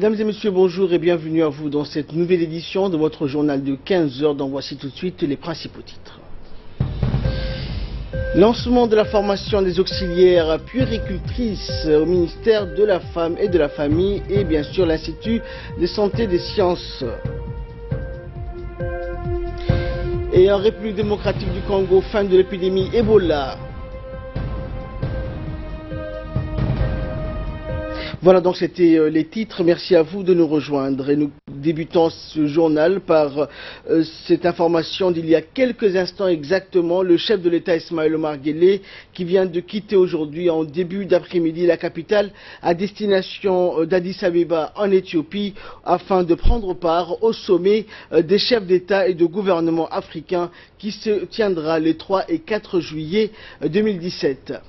Mesdames et messieurs, bonjour et bienvenue à vous dans cette nouvelle édition de votre journal de 15 heures, dont voici tout de suite les principaux titres. Lancement de la formation des auxiliaires puéricultrices au ministère de la Femme et de la Famille et bien sûr l'Institut de santé des sciences. Et en République démocratique du Congo, fin de l'épidémie Ebola. Voilà, donc c'était les titres. Merci à vous de nous rejoindre. Et nous débutons ce journal par cette information d'il y a quelques instants exactement. Le chef de l'État Ismaël Omar Guelleh qui vient de quitter aujourd'hui en début d'après-midi la capitale à destination d'Addis Abeba en Éthiopie afin de prendre part au sommet des chefs d'État et de gouvernement africains qui se tiendra les 3 et 4 juillet 2017.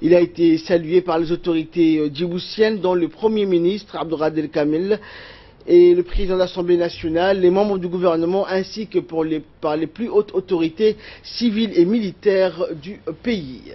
Il a été salué par les autorités djiboutiennes, dont le Premier ministre Abdourader Kamel et le président de l'Assemblée nationale, les membres du gouvernement ainsi que par les plus hautes autorités civiles et militaires du pays.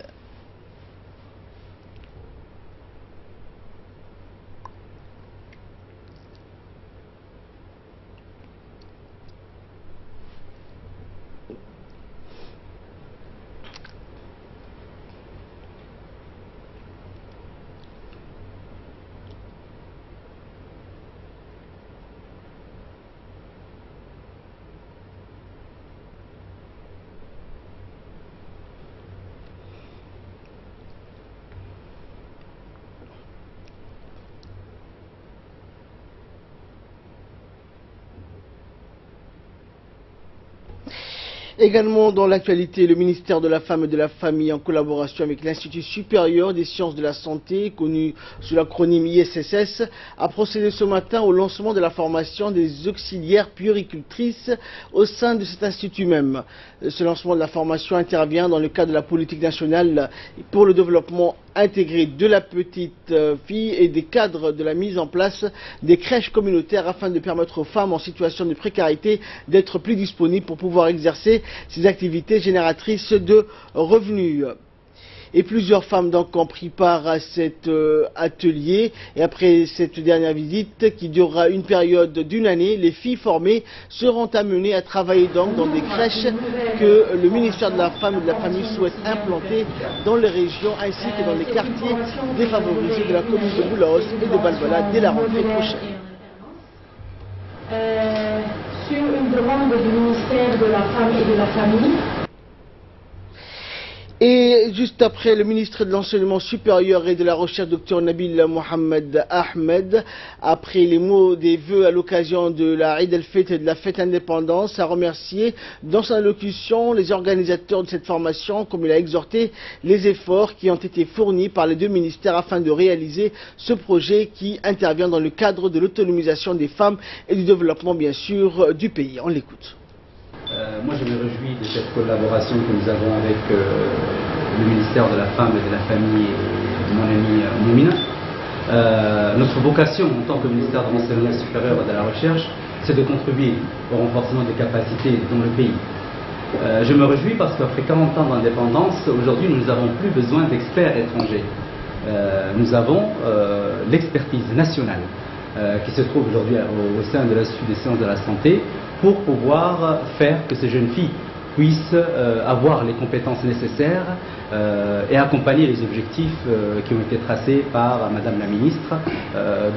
Également dans l'actualité, le ministère de la Femme et de la Famille, en collaboration avec l'Institut supérieur des sciences de la santé, connu sous l'acronyme ISSS, a procédé ce matin au lancement de la formation des auxiliaires puéricultrices au sein de cet institut même. Ce lancement de la formation intervient dans le cadre de la politique nationale pour le développement intégré de la petite fille et des cadres de la mise en place des crèches communautaires afin de permettre aux femmes en situation de précarité d'être plus disponibles pour pouvoir exercer ces activités génératrices de revenus. Et plusieurs femmes donc ont pris part à cet atelier. Et après cette dernière visite qui durera une période d'une année, les filles formées seront amenées à travailler donc dans des crèches que le ministère de la Femme et de la Famille souhaite implanter dans les régions ainsi que dans les quartiers défavorisés de la commune de Boulaos et de Balbala dès la rentrée prochaine. Sur une demande du ministère de la Femme et de la Famille. Et juste après, le ministre de l'Enseignement supérieur et de la Recherche, Dr Nabil Mohamed Ahmed, après les mots des vœux à l'occasion de la Eid el-Fitr et de la fête indépendance, a remercié dans sa allocution les organisateurs de cette formation, comme il a exhorté les efforts qui ont été fournis par les deux ministères afin de réaliser ce projet qui intervient dans le cadre de l'autonomisation des femmes et du développement, bien sûr, du pays. On l'écoute. Moi, je me réjouis de cette collaboration que nous avons avec le ministère de la Femme et de la Famille et mon ami Moumina. Notre vocation en tant que ministère de l'Enseignement supérieur et de la Recherche, c'est de contribuer au renforcement des capacités dans le pays. Je me réjouis parce qu'après 40 ans d'indépendance, aujourd'hui, nous n'avons plus besoin d'experts étrangers. Nous avons l'expertise nationale qui se trouve aujourd'hui au sein de l'Institut des sciences de la santé, pour pouvoir faire que ces jeunes filles puissent avoir les compétences nécessaires et accompagner les objectifs qui ont été tracés par Madame la Ministre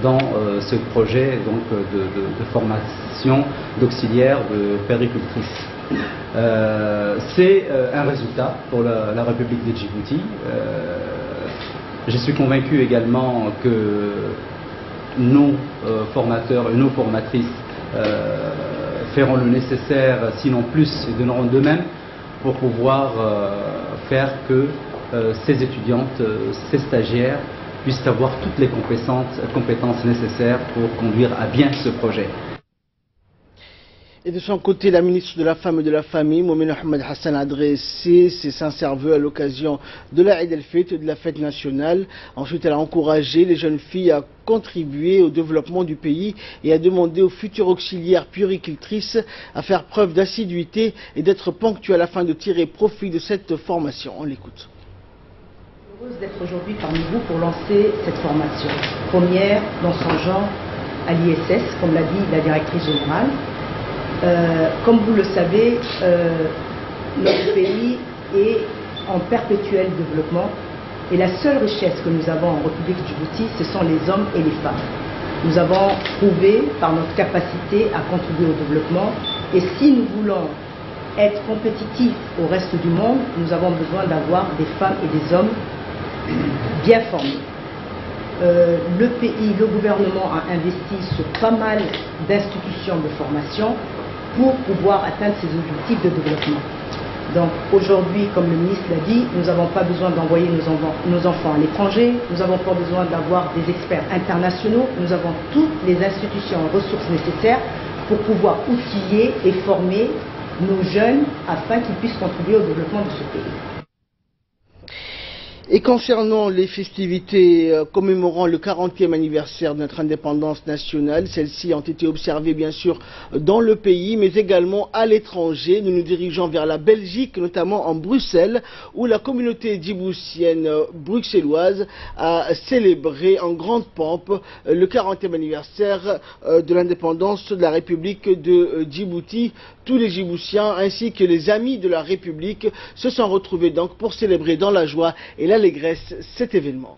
dans ce projet donc, de formation d'auxiliaires de puéricultrices. C'est un résultat pour la République de Djibouti. Je suis convaincu également que nos formateurs et nos formatrices feront le nécessaire, sinon plus, et donneront d'eux-mêmes pour pouvoir faire que ces étudiantes, ces stagiaires puissent avoir toutes les compétences nécessaires pour conduire à bien ce projet. Et de son côté, la ministre de la Femme et de la Famille, Moumina Ahmed Hassan, a adressé ses sincères vœux à l'occasion de la Eid el-Fitr et de la fête nationale. Ensuite, elle a encouragé les jeunes filles à contribuer au développement du pays et a demandé aux futures auxiliaires puéricultrices à faire preuve d'assiduité et d'être ponctuelles afin de tirer profit de cette formation. On l'écoute. Heureuse d'être aujourd'hui parmi vous pour lancer cette formation, première dans son genre à l'ISS, comme l'a dit la directrice générale. Comme vous le savez, notre pays est en perpétuel développement et la seule richesse que nous avons en République Djibouti, ce sont les hommes et les femmes. Nous avons prouvé par notre capacité à contribuer au développement et si nous voulons être compétitifs au reste du monde, nous avons besoin d'avoir des femmes et des hommes bien formés. Le pays, le gouvernement a investi sur pas mal d'institutions de formation pour pouvoir atteindre ces objectifs de développement. Donc aujourd'hui, comme le ministre l'a dit, nous n'avons pas besoin d'envoyer nos enfants à l'étranger, nous n'avons pas besoin d'avoir des experts internationaux, nous avons toutes les institutions et ressources nécessaires pour pouvoir outiller et former nos jeunes afin qu'ils puissent contribuer au développement de ce pays. Et concernant les festivités commémorant le 40e anniversaire de notre indépendance nationale, celles-ci ont été observées bien sûr dans le pays, mais également à l'étranger. Nous nous dirigeons vers la Belgique, notamment en Bruxelles, où la communauté djiboutienne bruxelloise a célébré en grande pompe le 40e anniversaire de l'indépendance de la République de Djibouti. Tous les Djiboutiens ainsi que les amis de la République se sont retrouvés donc pour célébrer dans la joie et l'allégresse cet événement.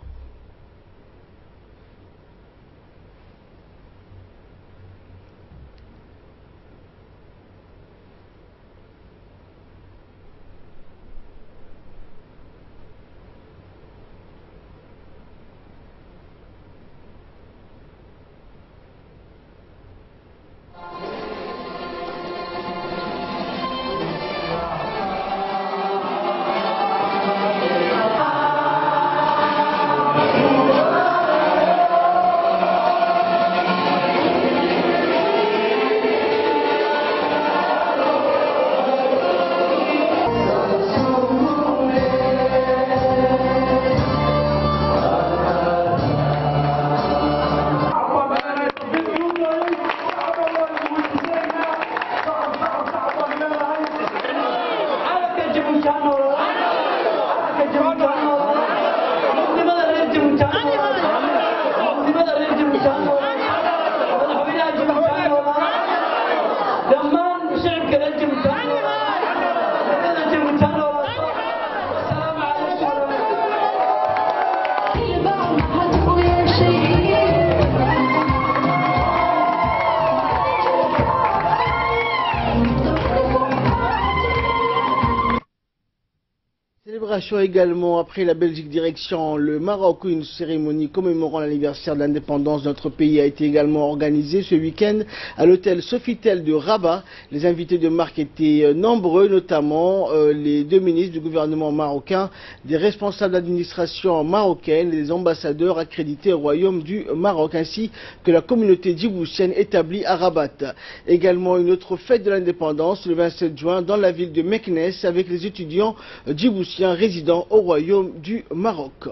Également après la Belgique direction le Maroc où une cérémonie commémorant l'anniversaire de l'indépendance de notre pays a été également organisée ce week-end à l'hôtel Sofitel de Rabat. Les invités de marque étaient nombreux, notamment les deux ministres du gouvernement marocain, des responsables d'administration marocaine et des ambassadeurs accrédités au Royaume du Maroc, ainsi que la communauté djiboutienne établie à Rabat. Également une autre fête de l'indépendance le 27 juin dans la ville de Meknes avec les étudiants djiboutiens résident au Royaume du Maroc.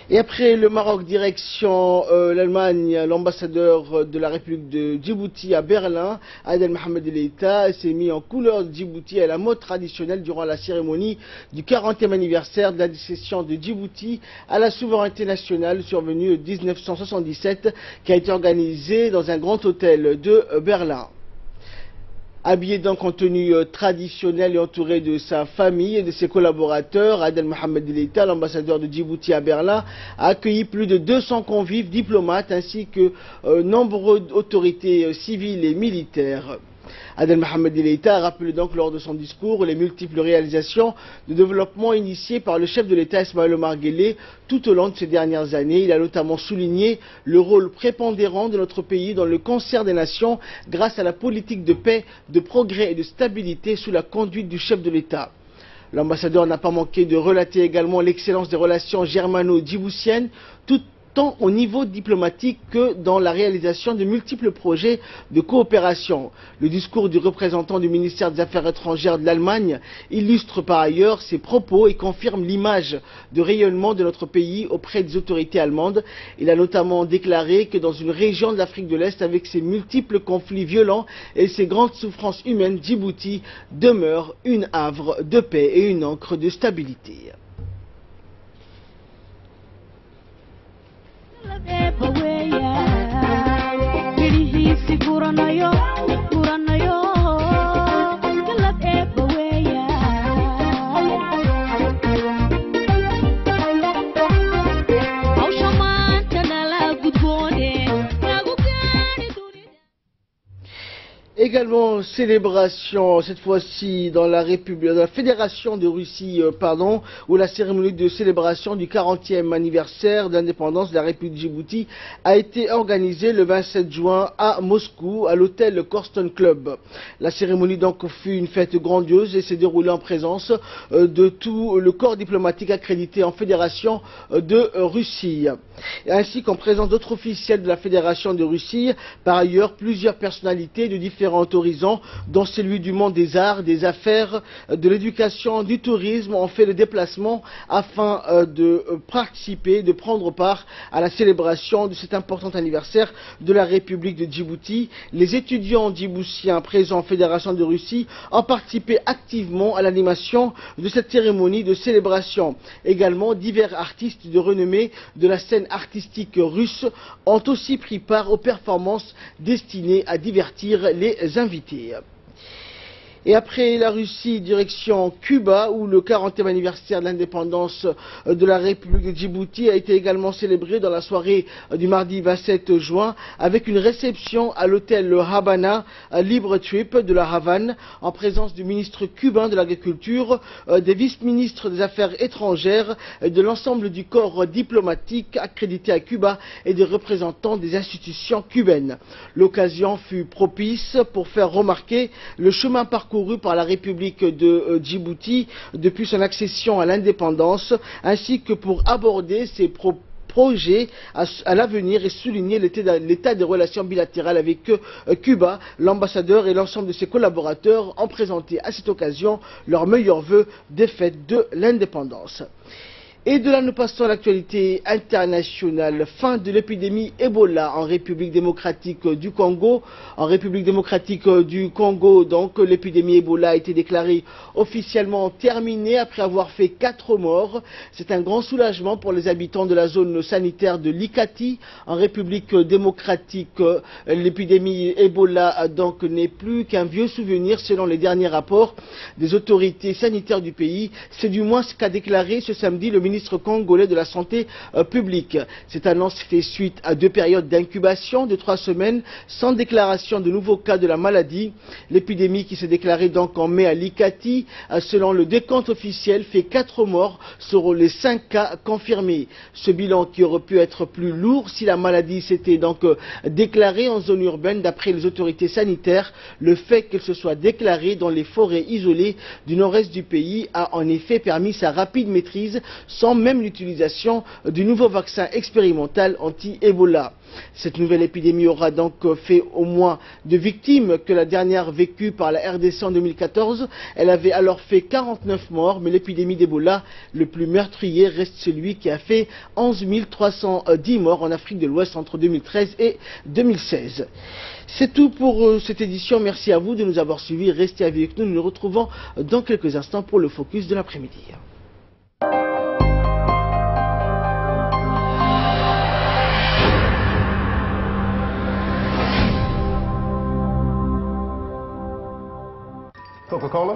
Et après le Maroc, direction l'Allemagne, l'ambassadeur de la République de Djibouti à Berlin, Adel Mohamed El Eita, s'est mis en couleur de Djibouti à la mode traditionnelle durant la cérémonie du 40e anniversaire de la décession de Djibouti à la souveraineté nationale survenue en 1977, qui a été organisée dans un grand hôtel de Berlin. Habillé donc en tenue traditionnelle et entouré de sa famille et de ses collaborateurs, Adel Mohamed El Eita, l'ambassadeur de Djibouti à Berlin, a accueilli plus de 200 convives diplomates ainsi que nombreuses autorités civiles et militaires. Adel Mohamed El Eita a rappelé donc lors de son discours les multiples réalisations de développement initiées par le chef de l'État Ismaël Omar Guelleh tout au long de ces dernières années. Il a notamment souligné le rôle prépondérant de notre pays dans le concert des nations grâce à la politique de paix, de progrès et de stabilité sous la conduite du chef de l'État. L'ambassadeur n'a pas manqué de relater également l'excellence des relations germano-djiboutiennes, tant au niveau diplomatique que dans la réalisation de multiples projets de coopération. Le discours du représentant du ministère des Affaires étrangères de l'Allemagne illustre par ailleurs ses propos et confirme l'image de rayonnement de notre pays auprès des autorités allemandes. Il a notamment déclaré que dans une région de l'Afrique de l'Est avec ses multiples conflits violents et ses grandes souffrances humaines, Djibouti demeure une havre de paix et une ancre de stabilité. Away, yeah. Également célébration, cette fois-ci dans la Fédération de Russie, où la cérémonie de célébration du 40e anniversaire de l'indépendance de la République de Djibouti a été organisée le 27 juin à Moscou, à l'hôtel Korston Club. La cérémonie donc fut une fête grandiose et s'est déroulée en présence de tout le corps diplomatique accrédité en Fédération de Russie, ainsi qu'en présence d'autres officiels de la Fédération de Russie. Par ailleurs, plusieurs personnalités de différents horizons, dont celui du monde des arts, des affaires, de l'éducation, du tourisme, ont fait le déplacement afin de participer, de prendre part à la célébration de cet important anniversaire de la République de Djibouti. Les étudiants djiboutiens présents en Fédération de Russie ont participé activement à l'animation de cette cérémonie de célébration. Également, divers artistes de renommée de la scène artistique russe ont aussi pris part aux performances destinées à divertir les invités. Et après la Russie, direction Cuba, où le 40e anniversaire de l'indépendance de la République de Djibouti a été également célébré dans la soirée du mardi 27 juin, avec une réception à l'hôtel Habana Libre Trip de la Havane, en présence du ministre cubain de l'Agriculture, des vice-ministres des Affaires étrangères, de l'ensemble du corps diplomatique accrédité à Cuba et des représentants des institutions cubaines. L'occasion fut propice pour faire remarquer le chemin parcouru par la République de Djibouti depuis son accession à l'indépendance, ainsi que pour aborder ses projets à l'avenir et souligner l'état des relations bilatérales avec Cuba. L'ambassadeur et l'ensemble de ses collaborateurs ont présenté à cette occasion leurs meilleurs vœux des fêtes de l'indépendance. Et de là, nous passons à l'actualité internationale. Fin de l'épidémie Ebola en République démocratique du Congo. En République démocratique du Congo, donc, l'épidémie Ebola a été déclarée officiellement terminée après avoir fait 4 morts. C'est un grand soulagement pour les habitants de la zone sanitaire de Likati. En République démocratique, l'épidémie Ebola, donc, n'est plus qu'un vieux souvenir selon les derniers rapports des autorités sanitaires du pays. C'est du moins ce qu'a déclaré ce samedi le ministre congolais de la santé publique. Cette annonce fait suite à 2 périodes d'incubation de 3 semaines sans déclaration de nouveaux cas de la maladie. L'épidémie qui s'est déclarée donc en mai à Likati, selon le décompte officiel, fait 4 morts sur les 5 cas confirmés. Ce bilan qui aurait pu être plus lourd si la maladie s'était donc déclarée en zone urbaine d'après les autorités sanitaires. Le fait qu'elle se soit déclarée dans les forêts isolées du nord-est du pays a en effet permis sa rapide maîtrise sans même l'utilisation du nouveau vaccin expérimental anti-Ebola. Cette nouvelle épidémie aura donc fait au moins de victimes que la dernière vécue par la RDC en 2014. Elle avait alors fait 49 morts, mais l'épidémie d'Ebola, le plus meurtrier, reste celui qui a fait 11 310 morts en Afrique de l'Ouest entre 2013 et 2016. C'est tout pour cette édition. Merci à vous de nous avoir suivis. Restez avec nous. Nous nous retrouvons dans quelques instants pour le focus de l'après-midi. Coca-Cola?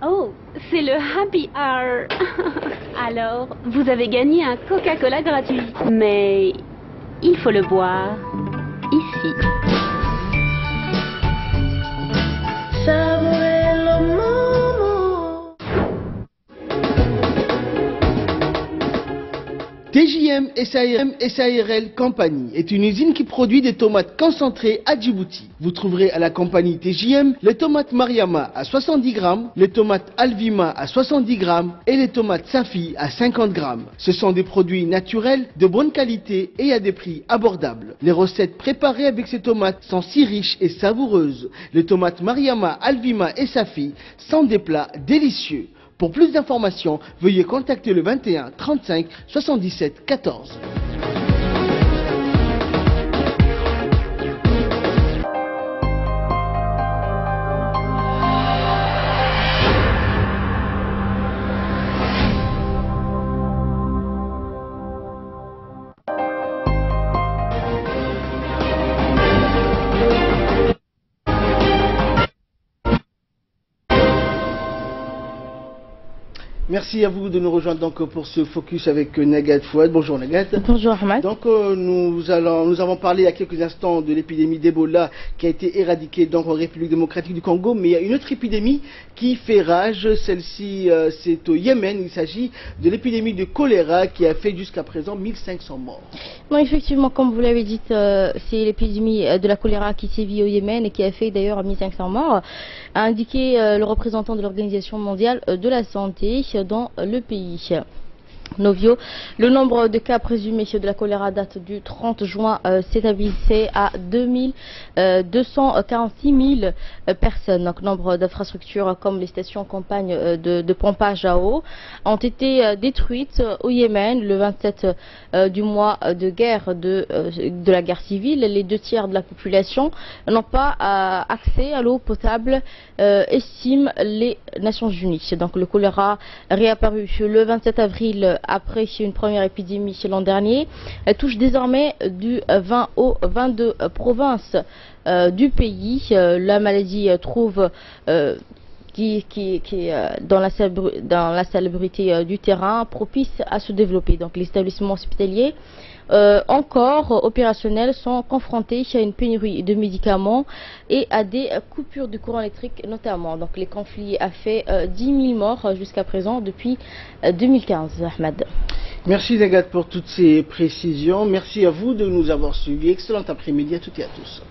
Oh, c'est le Happy Hour. Alors, vous avez gagné un Coca-Cola gratuit. Mais il faut le boire ici. TJM SARL Compagnie est une usine qui produit des tomates concentrées à Djibouti. Vous trouverez à la compagnie TJM les tomates Mariama à 70 grammes, les tomates Alvima à 70 grammes et les tomates Safi à 50 grammes. Ce sont des produits naturels, de bonne qualité et à des prix abordables. Les recettes préparées avec ces tomates sont si riches et savoureuses. Les tomates Mariama, Alvima et Safi sont des plats délicieux. Pour plus d'informations, veuillez contacter le 21 35 77 14. Merci à vous de nous rejoindre donc pour ce focus avec Nagat Fouad. Bonjour Nagat. Bonjour Ahmed. Donc nous avons parlé il y a quelques instants de l'épidémie d'Ebola qui a été éradiquée donc en République démocratique du Congo, mais il y a une autre épidémie qui fait rage. Celle-ci c'est au Yémen. Il s'agit de l'épidémie de choléra qui a fait jusqu'à présent 1500 morts. Non, effectivement, comme vous l'avez dit, c'est l'épidémie de la choléra qui sévit au Yémen et qui a fait d'ailleurs 1500 morts, a indiqué le représentant de l'Organisation mondiale de la santé dans le pays. Novio. Le nombre de cas présumés de la choléra date du 30 juin s'établissait à 246 000 personnes. Donc, nombre d'infrastructures comme les stations campagne de pompage à eau ont été détruites au Yémen le 27 du mois de guerre de la guerre civile. Les 2 tiers de la population n'ont pas accès à l'eau potable, estiment les Nations Unies. Donc, le choléra réapparu le 27 avril après une première épidémie l'an dernier. Elle touche désormais du 20 aux 22 provinces du pays. La maladie trouve qui est dans la salubrité du terrain propice à se développer. Donc les établissements hospitaliers encore opérationnels sont confrontés à une pénurie de médicaments et à des coupures de courant électrique notamment. Donc les conflits ont fait 10 000 morts jusqu'à présent depuis 2015. Ahmed. Merci Nagat pour toutes ces précisions. Merci à vous de nous avoir suivis. Excellent après-midi à toutes et à tous.